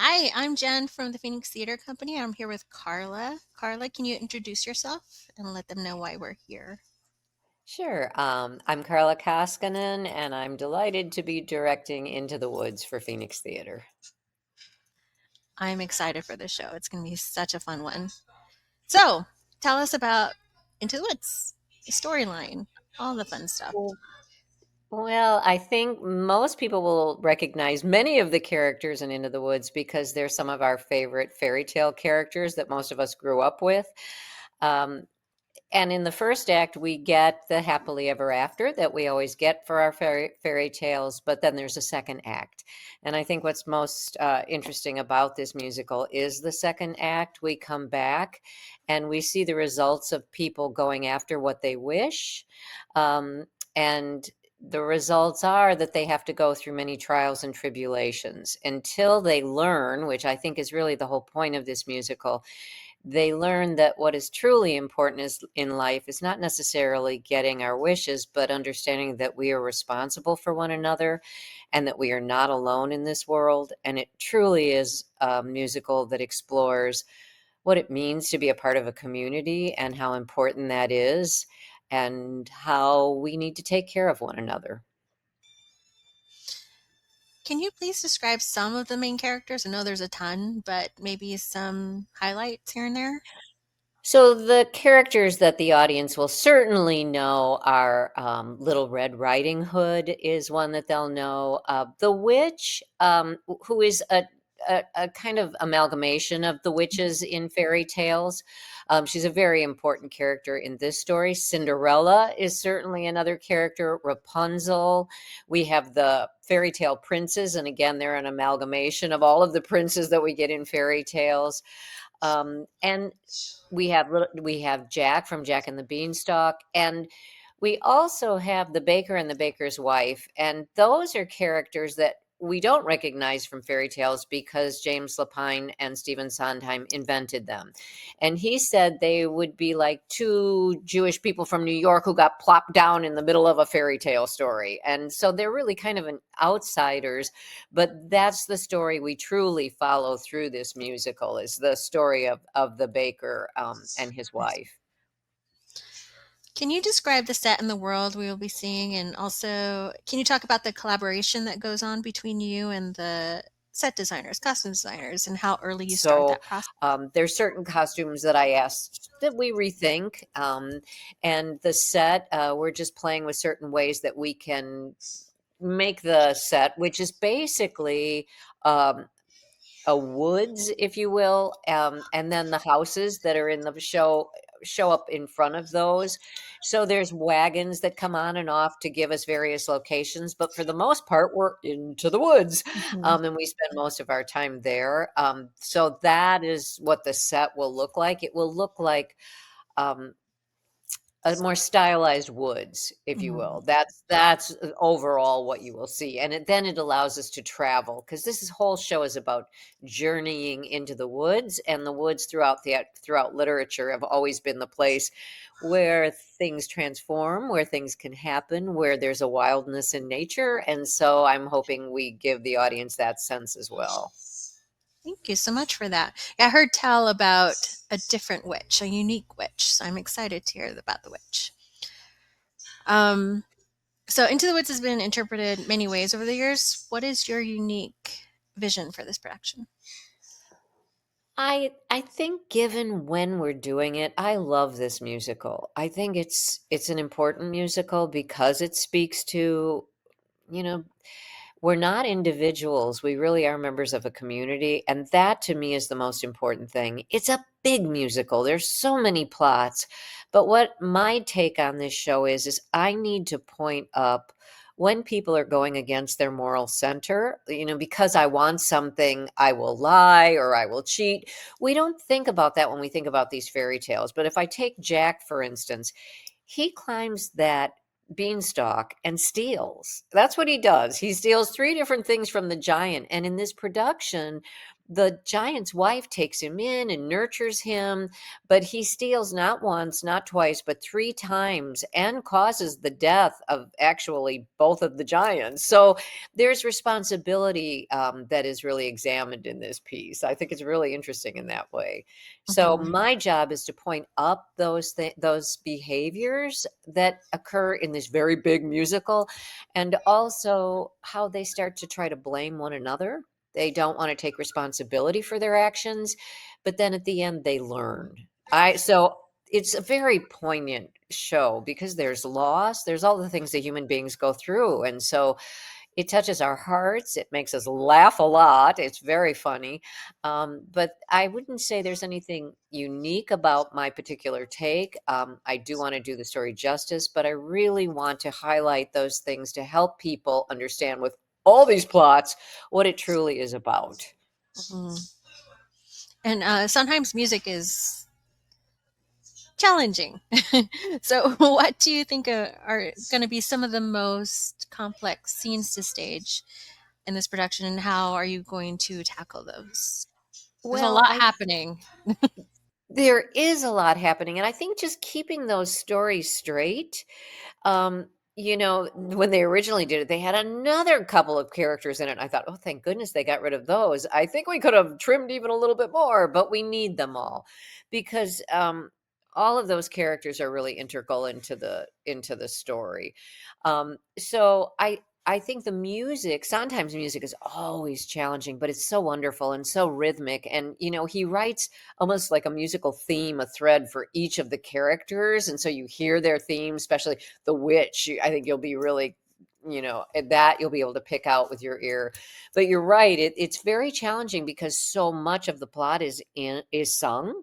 Hi, I'm Jen from the Phoenix Theater Company. I'm here with Carla. Carla, can you introduce yourself and let them know why we're here? Sure. I'm Carla Koskinen, and I'm delighted to be directing Into the Woods for Phoenix Theater. I'm excited for this show. It's going to be such a fun one. So, tell us about Into the Woods, the storyline, all the fun stuff. Well, well, I think most people will recognize many of the characters in Into the Woods because they're some of our favorite fairy tale characters that most of us grew up with. Um, And in the first act, we get the happily ever after that we always get for our fairy tales, but then there's a second act. And I think what's most interesting about this musical is the second act. We come back and we see the results of people going after what they wish. Um, and the results are that they have to go through many trials and tribulations until they learn, which I think is really the whole point of this musical. They learn that what is truly important is in life is not necessarily getting our wishes, but understanding that we are responsible for one another and that we are not alone in this world. And it truly is a musical that explores what it means to be a part of a community and how important that is and how we need to take care of one another. Can you please describe some of the main characters? I know there's a ton, but maybe some highlights here and there? So the characters that the audience will certainly know are Little Red Riding Hood is one that they'll know. The witch, who is a kind of amalgamation of the witches in fairy tales. She's a very important character in this story. Cinderella is certainly another character. Rapunzel. We have the fairy tale princes, and again, they're an amalgamation of all of the princes that we get in fairy tales. And we have Jack from Jack and the Beanstalk, and we also have the baker and the baker's wife, and those are characters that we don't recognize from fairy tales because James Lapine and Stephen Sondheim invented them. And he said they would be like two Jewish people from New York who got plopped down in the middle of a fairy tale story. And so they're really kind of an outsiders, but that's the story we truly follow through this musical is the story of the baker and his Nice. wife. Can you describe the set and the world we will be seeing? And also, can you talk about the collaboration that goes on between you and the set designers, costume designers, and how early you start So that process? there's certain costumes that I asked that we rethink, and the set we're just playing with certain ways that we can make the set, which is basically um, a woods, if you will, and then the houses that are in the show up in front of those. So there's wagons that come on and off to give us various locations, but for the most part, we're into the woods, Mhm. and we spend most of our time there. So that is what the set will look like. It will look like um, a more stylized woods, if you Mhm. will. That's overall what you will see, and then it allows us to travel because whole show is about journeying into the woods, and the woods throughout literature have always been the place where things transform, where things can happen, where there's a wildness in nature, and so I'm hoping we give the audience that sense as well. Thank you so much for that. Yeah, I heard tell about a different witch, a unique witch. So I'm excited to hear about the witch. Um, so Into the Woods has been interpreted many ways over the years. What is your unique vision for this production? I think given when we're doing it, I love this musical. I think it's an important musical because it speaks to, you know, we're not individuals. We really are members of a community, and that to me is the most important thing. It's a big musical. There's so many plots. But what my take on this show is I need to point up when people are going against their moral center, because I want something, I will lie or I will cheat. We don't think about that when we think about these fairy tales. But if I take Jack, for instance, he climbs that beanstalk and steals. That's what he does. He steals three different things from the giant. And in this production, the giant's wife takes him in and nurtures him, but he steals not once, not twice, but 3 times and causes the death of actually both of the giants. So there's responsibility that is really examined in this piece. I think it's really interesting in that way. So Mhm. my job is to point up those behaviors that occur in this very big musical, and also how they start to try to blame one another. They don't want to take responsibility for their actions, but then at the end they learn. I so it's a very poignant show because there's loss, there's all the things that human beings go through, and so it touches our hearts, it makes us laugh a lot, it's very funny, but I wouldn't say there's anything unique about my particular take. I do wanna do the story justice, but I really want to highlight those things to help people understand with all these plots what it truly is about. Mhm. And sometimes music is challenging. So, what do you think are going to be some of the most complex scenes to stage in this production, and how are you going to tackle those? There's a Well, lot I happening. there is a lot happening, and I think just keeping those stories straight. When they originally did it, they had another couple of characters in it. I thought, oh, thank goodness they got rid of those. I think we could have trimmed even a little bit more, but we need them all because all of those characters are really integral into the story. So I think the music, sometimes music is always challenging, but it's so wonderful and so rhythmic. And he writes almost like a musical theme, a thread for each of the characters, and so you hear their theme, especially the witch. I think you'll be really, at that you'll be able to pick out with your ear. But you're right; it's very challenging because so much of the plot is sung,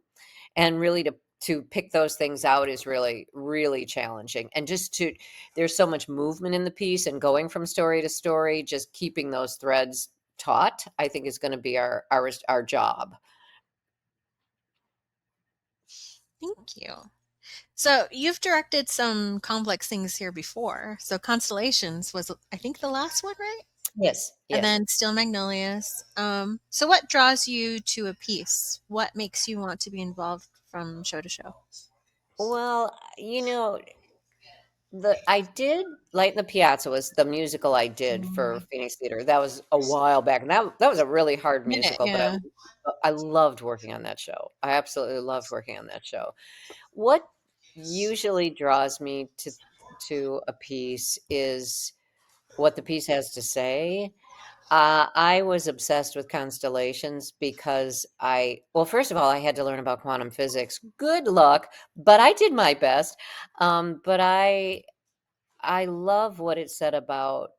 and really to pick those things out is really really challenging. And just to there's so much movement in the piece and going from story to story, just keeping those threads taut, I think is going to be our job. Thank you. So, you've directed some complex things here before. So, Constellations was, I think, the last one, right? Yes, And yes. then Still Magnolias. So, what draws you to a piece? What makes you want to be involved from show to show? Well, the I did Light in the Piazza was the musical I did for Mm, Phoenix Theater. That was a while back, and that was a really hard minute, musical, but yeah. I loved working on that show. I absolutely loved working on that show. What usually draws me to a piece is what the piece has to say. I was obsessed with constellations because well, first of all, I had to learn about quantum physics. Good luck, but I did my best. But I love what it said about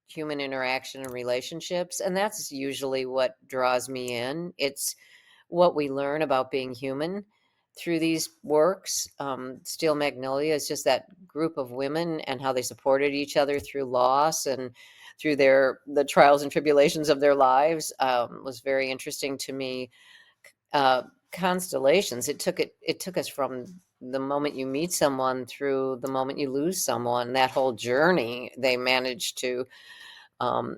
human interaction and relationships, and that's usually what draws me in. It's what we learn about being human through these works. Steel Magnolia is just that group of women and how they supported each other through loss and through the trials and tribulations of their lives, was very interesting to me. uh, Constellations, it took us from the moment you meet someone through the moment you lose someone. That whole journey, they managed to um,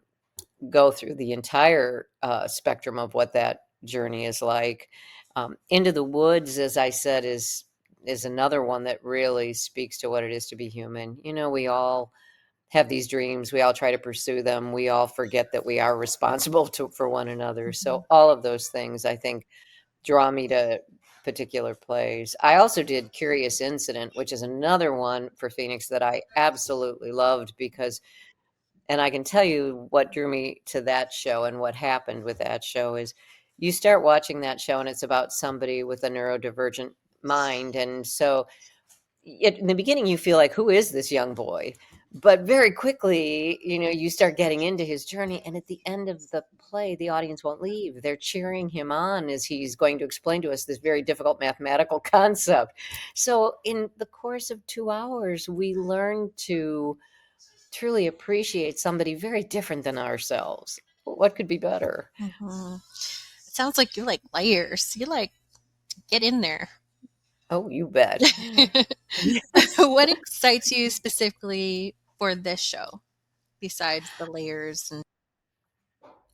go through the entire spectrum of what that journey is like. Into the Woods, as I said, is another one that really speaks to what it is to be human. We all have these dreams, we all try to pursue them, we all forget that we are responsible for one another. Mhm. So all of those things, I think, draw me to particular plays. I also did Curious Incident, which is another one for Phoenix that I absolutely loved because, and I can tell you what drew me to that show and what happened with that show is you start watching that show and it's about somebody with a neurodivergent mind. And so in the beginning, you feel like, who is this young boy? But very quickly, you start getting into his journey. And at the end of the play, the audience won't leave. They're cheering him on as he's going to explain to us this very difficult mathematical concept. So, in the course of 2 hours, we learn to truly appreciate somebody very different than ourselves. What could be better? Mhm. It sounds like you like layers. You like get in there. Oh, you bet. What excites you specifically for this show besides the layers and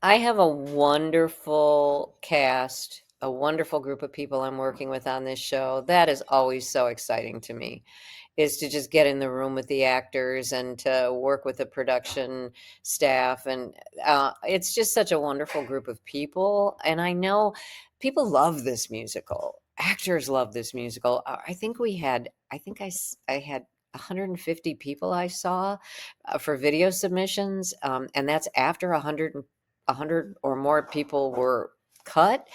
I have a wonderful cast, a wonderful group of people I'm working with on this show. That is always so exciting to me, is to just get in the room with the actors and to work with the production staff. And it's just such a wonderful group of people. And I know people love this musical. Actors love this musical. I think I had 150 people I saw for video submissions, and that's after 100 or more people were cut.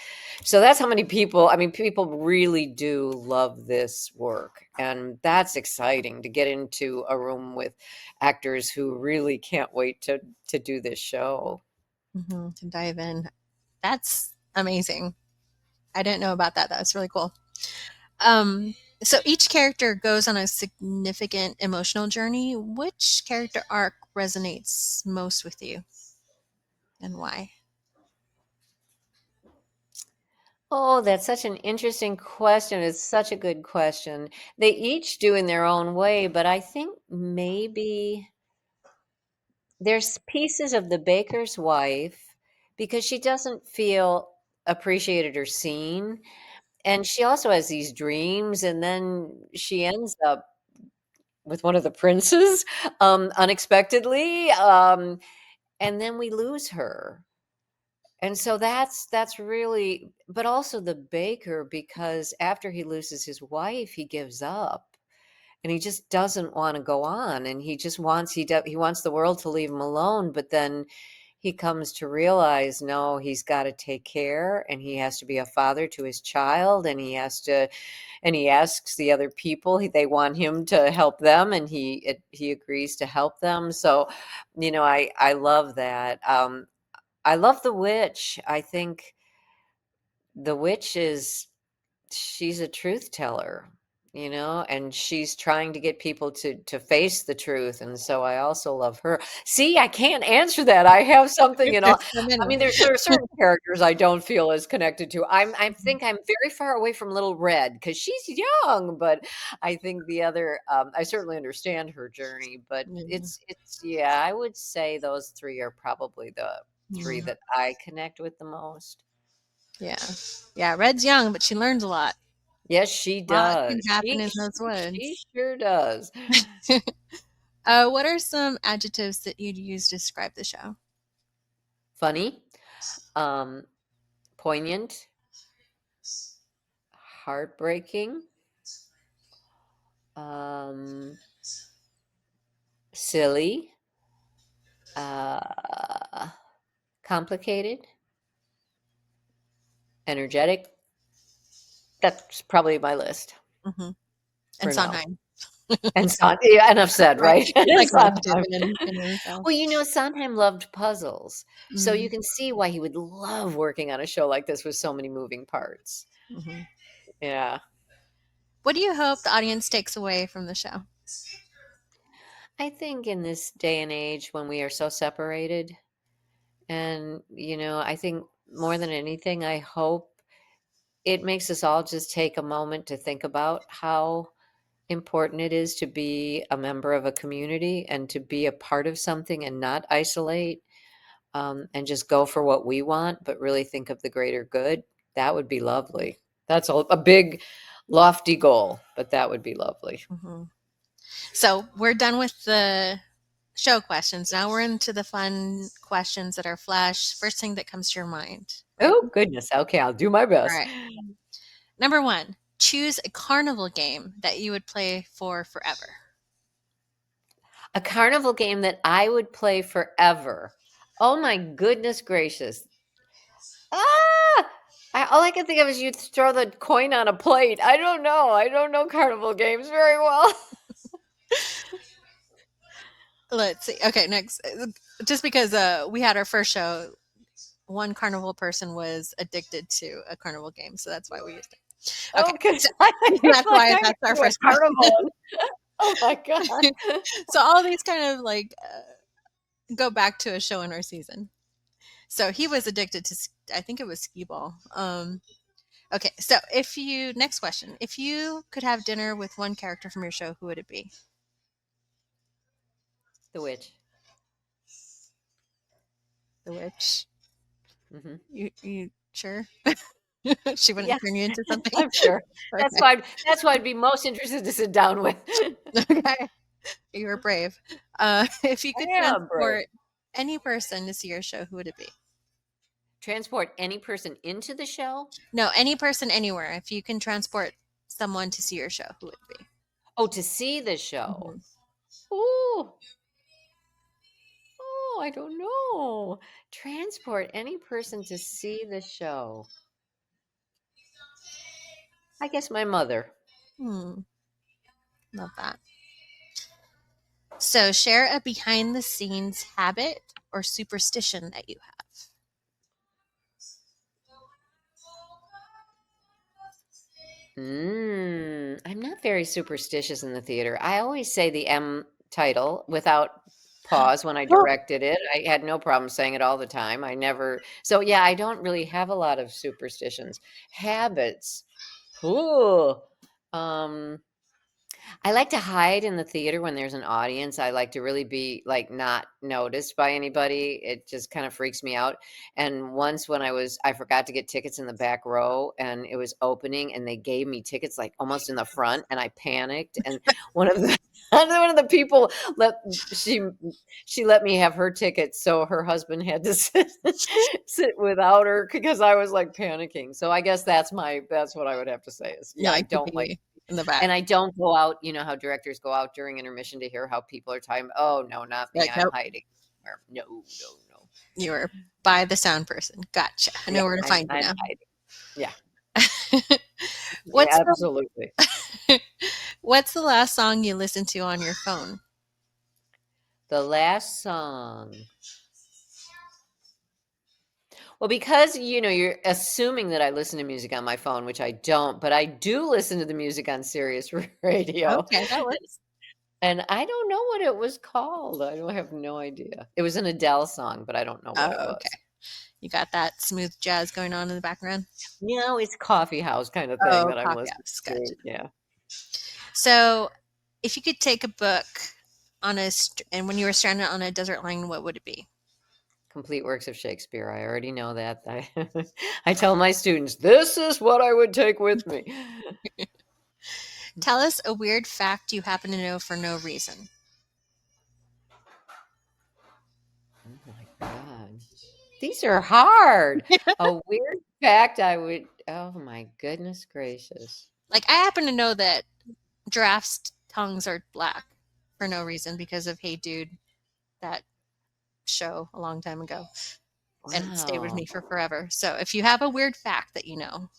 So that's how many people, I mean, people really do love this work. And that's exciting to get into a room with actors who really can't wait to do this show. To dive in. That's amazing. I didn't know about that. That's really cool. Um, so each character goes on a significant emotional journey. Which character arc resonates most with you and why? Oh, that's such an interesting question. It's such a good question. They each do in their own way, but I think maybe there's pieces of the baker's wife because she doesn't feel appreciated or seen. And she also has these dreams, and then she ends up with one of the princes, unexpectedly, and then we lose her. And so that's really, but also the baker, because after he loses his wife, he gives up. And he just doesn't wanna go on, and he just wants he wants the world to leave him alone, but then he comes to realize, no, he's gotta take care, and he has to be a father to his child, and he asks the other people, they want him to help them, and he agrees to help them. So, I love that. I love the witch. I think the witch is she's a truth teller, and she's trying to get people to face the truth. And so I also love her. See, I can't answer that. I have something and all. There's so I many. mean, there are certain characters I don't feel as connected to. I think I'm very far away from Little Red because she's young, but I think the other I certainly understand her journey, but Yeah. it's yeah, I would say those three are probably the three Mm. that I connect with the most. Yeah. Yeah. Red's young, but she learns a lot. Yes, she A lot does. can happen in those She woods. sure does. What are some adjectives that you'd use to describe the show? Funny, um, poignant, heartbreaking, um, silly, uh, complicated, energetic. That's probably my list Hmm. And for now. Sondheim, And yeah, enough said, right? right? Like an adjective Sondheim. in himself. Well, Sondheim loved puzzles, so you Mm-hmm. can see why he would love working on a show like this with so many moving parts. Yeah. What do you hope the audience takes away from the show? I think in this day and age when we are so separated, and, I think more than anything, I hope it makes us all just take a moment to think about how important it is to be a member of a community and to be a part of something and not isolate, and just go for what we want, but really think of the greater good. That would be lovely. That's a big, lofty goal, but that would be lovely. Hmm. So we're done with the show questions. Now we're into the fun questions that are flash. First thing that comes to your mind. Ready? Oh, goodness. Okay, I'll do my All best. right. Number one, choose a carnival game that you would play for forever. A carnival game that I would play forever. Oh my goodness gracious. Ah! All I can think of is you throw the coin on a plate. I don't know. I don't know carnival games very well. Let's see. Okay, next. Just because we had our first show, one carnival person was addicted to a carnival game, so that's why we used it. Okay, Oh, because so it's that's like why I'm that's our to a first carnival. question. Oh my god. So all these kind of like go back to a show in our season. So he was addicted to, I think it was skee ball. Okay, so next question, if you could have dinner with one character from your show, who would it be? The witch. The witch. Mhm. You sure? She wouldn't Yes, turn you into something? I'm sure. That's Okay. why that's who I'd be most interested to sit down with. Okay. You were brave. If you I could am brave. transport any person to see your show, who would it be? Transport any person into the show? No, any person anywhere. If you can transport someone to see your show, who would it be? Oh, to see the show. Mhm. Ooh. Oh, I don't know. Transport any person to see the show. I guess my mother. Hmm, love that. So, share a behind the scenes habit or superstition that you have. I'm not very superstitious in the theater. I always say the M title without pause when I Oh. directed it. I had no problem saying it all the time. I never so yeah, I don't really have a lot of superstitions. Habits. Ooh. Um I like to hide in the theater when there's an audience. I like to really be, like, not noticed by anybody. It just kind of freaks me out. And once when I forgot to get tickets in the back row, and it was opening, and they gave me tickets, like, almost in the front, and I panicked, and one of the one of the people let she she let me have her tickets, so her husband had to sit without her because I was, like, panicking. So I guess that's what I would have to say is, You yeah, I like to don't like be in the back. and I don't go out, you know how directors go out during intermission to hear how people are talking. Oh, no, not me. Like, I'm nope, hiding somewhere. No, no, no. you were by the sound person. Gotcha. I Yeah, know where to I'm find you I'm now. hiding. Yeah, What's the absolutely. What's the last song you listened to on your phone? The last song. Well, because, you're assuming that I listen to music on my phone, which I don't, but I do listen to the music on Sirius Radio, Okay, that works. and I don't know what it was called. I don't have no idea. It was an Adele song, but I don't know what it Oh, okay. was. You got that smooth jazz going on in the background? It's coffee house kinda thing Oh, that I'm coffee listening house. to, Gotcha. yeah. So, if you could take a book and when you were stranded on a desert island, what would it be? Complete works of Shakespeare. I already know that. I I tell my students, "This is what I would take with me." Tell us a weird fact you happen to know for no reason. Oh my god. These are hard. A weird fact I would oh my goodness gracious. Like, I happen to know that giraffes' tongues are black for no reason because of Hey Dude, that show a long time ago, and it stayed with Wow. me for forever. So, if you have a weird fact that you know,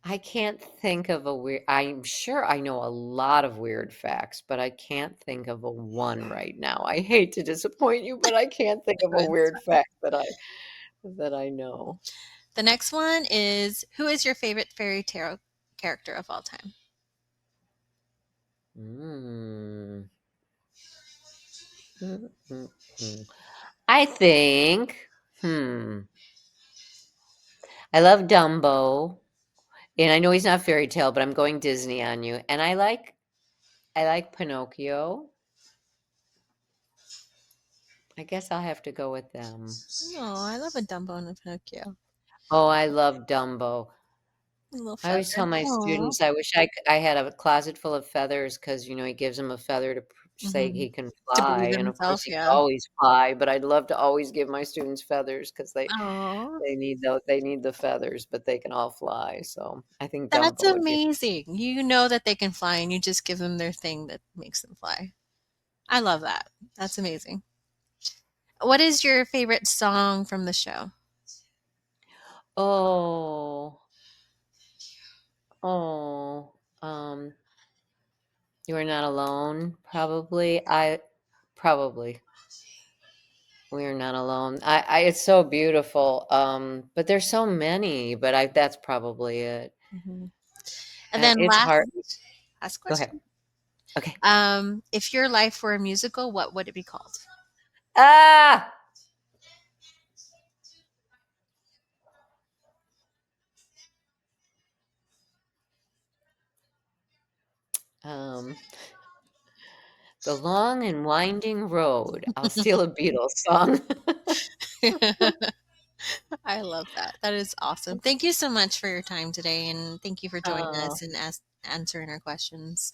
I can't think of a weird I'm sure I know a lot of weird facts, but I can't think of a one right now. I hate to disappoint you, but I can't think of a it's weird fact that I know. the next one is, who is your favorite fairy tale character of all time? Mm. Mm, mm, mm. I think, I love Dumbo, and I know he's not fairy tale, but I'm going Disney on you. And I like Pinocchio. I guess I'll have to go with them. Oh, I love a Dumbo and a Pinocchio. Oh, I love Dumbo. A little I always tell feather. my Oh. students I wish I had a closet full of feathers because he gives him a feather to say Hmm. he can To fly, breathe and of course himself, he could yeah. always fly, but I'd love to always give my students feathers because they Oh, they need they need the feathers, but they can all fly, so I think that's Dumbo would be amazing. You know that they can fly and you just give them their thing that makes them fly. I love that. That's amazing. What is your favorite song from the show? Oh, oh, um, You Are Not Alone, probably. Probably. We Are Not Alone. It's so beautiful. But there's so many, but that's probably it. Hmm. And then It's hard. last Go ahead. question. Okay. If your life were a musical, what would it be called? Ah! Um, The Long and Winding Road. I'll steal a Beatles song. I love that. That is awesome. Thank you so much for your time today, and thank you for joining Oh, us and answering our questions.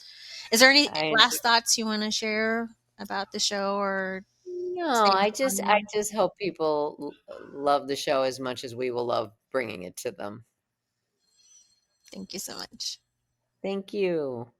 Is there any I last enjoy thoughts you want to share about the show or no, say I on? just hope people love the show as much as we will love bringing it to them. Thank you so much. Thank you.